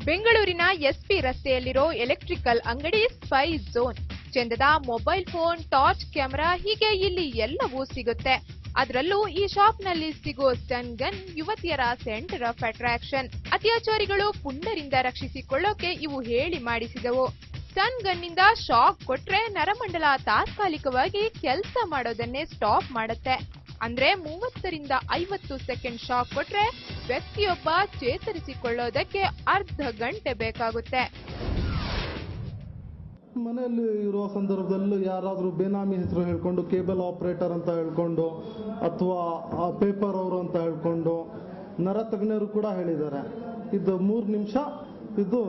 ಬೆಂಗಳೂರಿನ ಎಸ್ಪಿ ರಸ್ತೆಯಲ್ಲಿರೋ ಎಲೆಕ್ಟ್ರಿಕಲ್ ಅಂಗಡಿ ಸ್ಪೈ ಝೋನ್. ಚಂದದ ಮೊಬೈಲ್ ಫೋನ್, ಟಾರ್ಚ್ ಕ್ಯಾಮೆರಾ ಹೀಗೆ ಇಲ್ಲಿ ಎಲ್ಲವೂ ಸಿಗುತ್ತೆ. ಅದರಲ್ಲೂ ಈ ಶಾಪ್ನಲ್ಲಿ ಸಿಗೋ ಸ್ಟನ್ ಗನ್ ಯುವತಿಯರ ಸೆಂಟರ್ ಆಫ್ ಅಟ್ರಾಕ್ಷನ್. ಅತ್ಯಾಚಾರಿಗಳು ಪುಂಡರಿಂದ ರಕ್ಷಿಸಿಕೊಳ್ಳೋಕೆ ಇವು ಹೇಳಿ ಮಾಡಿಸಿದವು. ಸ್ಟನ್ ಗನ್ನಿಂದ ಶಾಕ್ ಕೊಟ್ರೆ ನರಮಂಡಲ ತಾತ್ಕಾಲಿಕವಾಗಿ ಕೆಲಸ ಮಾಡೋದನ್ನೇ ಸ್ಟಾಪ್ ಮಾಡುತ್ತೆ. ಅಂದ್ರೆ 30 ರಿಂದ 50 ಸೆಕೆಂಡ್ ಶಾಕ್ ಕೊಟ್ರೆ ವ್ಯಕ್ತಿಯೊಬ್ಬ ಚೇತರಿಸಿಕೊಳ್ಳೋದಕ್ಕೆ ಅರ್ಧ ಗಂಟೆ ಬೇಕಾಗುತ್ತೆ. ಮನೆಯಲ್ಲಿ ಇರುವ ಸಂದರ್ಭದಲ್ಲಿ ಯಾರಾದರೂ ಬೇನಾಮಿ ಹೆಸರು ಹೇಳ್ಕೊಂಡು ಕೇಬಲ್ ಆಪರೇಟರ್ ಅಂತ ಹೇಳ್ಕೊಂಡು ಅಥವಾ ಪೇಪರ್ ಅವರು ಅಂತ ಹೇಳ್ಕೊಂಡು ನರತಜ್ಞರು ಕೂಡ ಹೇಳಿದ್ದಾರೆ. ಇದು 3 ನಿಮಿಷ ಇದು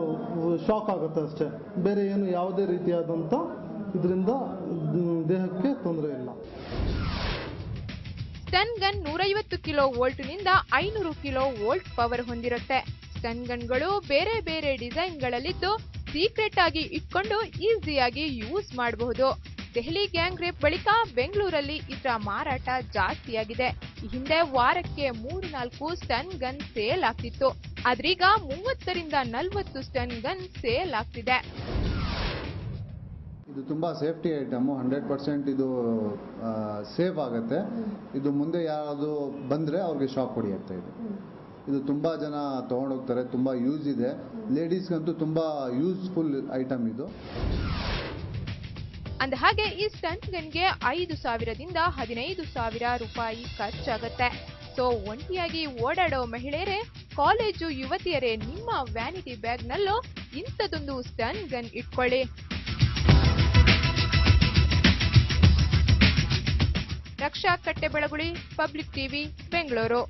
ಶಾಕ್ ಆಗುತ್ತೆ ಅಷ್ಟೇ, ಬೇರೆ ಏನು ಯಾವುದೇ ರೀತಿಯಾದಂಥ ಇದರಿಂದ ದೇಹಕ್ಕೆ ತೊಂದರೆ ಇಲ್ಲ. ಸ್ಟನ್ ಗನ್ 150 ಕಿಲೋ ವೋಲ್ಟ್ನಿಂದ 500 ಕಿಲೋ ವೋಲ್ಟ್ ಪವರ್ ಹೊಂದಿರುತ್ತೆ. ಸ್ಟನ್ ಗನ್ಗಳು ಬೇರೆ ಬೇರೆ ಡಿಸೈನ್ಗಳಲ್ಲಿದ್ದು ಸೀಕ್ರೆಟ್ ಆಗಿ ಇಟ್ಕೊಂಡು ಈಸಿಯಾಗಿ ಯೂಸ್ ಮಾಡಬಹುದು. ದೆಹಲಿ ಗ್ಯಾಂಗ್ ರೇಪ್ ಬಳಿಕ ಬೆಂಗಳೂರಲ್ಲಿ ಇದರ ಮಾರಾಟ ಜಾಸ್ತಿಯಾಗಿದೆ. ಈ ಹಿಂದೆ ವಾರಕ್ಕೆ 3-4 ಸ್ಟನ್ ಗನ್ ಸೇಲ್ ಆಗ್ತಿತ್ತು. ಆದ್ರೀಗ 30 ರಿಂದ 40 ಸ್ಟನ್ ಗನ್ ಸೇಲ್ ಆಗ್ತಿದೆ. ಇದು ತುಂಬ ಸೇಫ್ಟಿ ಐಟಮು, 100% ಇದು ಸೇಫ್ ಆಗುತ್ತೆ. ಇದು ಮುಂದೆ ಯಾವುದು ಬಂದರೆ ಅವ್ರಿಗೆ ಶಾಕ್ ಹೊಡೆಯುತ್ತೆ. ಇದು ತುಂಬ ಜನ ತೊಗೊಂಡೋಗ್ತಾರೆ, ತುಂಬ ಯೂಸ್ ಇದೆ. ಲೇಡೀಸ್ಗಂತೂ ತುಂಬ ಯೂಸ್ಫುಲ್ ಐಟಮ್ ಇದು. ಅಂದ ಹಾಗೆ ಈ ಸ್ಟನ್ ಗನ್ಗೆ 5,000 ದಿಂದ 15,000 ರೂಪಾಯಿ ಖರ್ಚಾಗತ್ತೆ. ಸೊ ಒಂಟಿಯಾಗಿ ಓಡಾಡೋ ಮಹಿಳೆಯರೇ, ಕಾಲೇಜು ಯುವತಿಯರೇ, ನಿಮ್ಮ ವ್ಯಾನಿಟಿ ಬ್ಯಾಗ್ನಲ್ಲೂ ಇಂಥದೊಂದು ಸ್ಟನ್ ಗನ್ ಇಟ್ಕೊಳ್ಳಿ. ರಕ್ಷಾ ಕಟ್ಟೆಬೆಳಗುಳಿ, ಪಬ್ಲಿಕ್ ಟಿವಿ, ಬೆಂಗಳೂರು.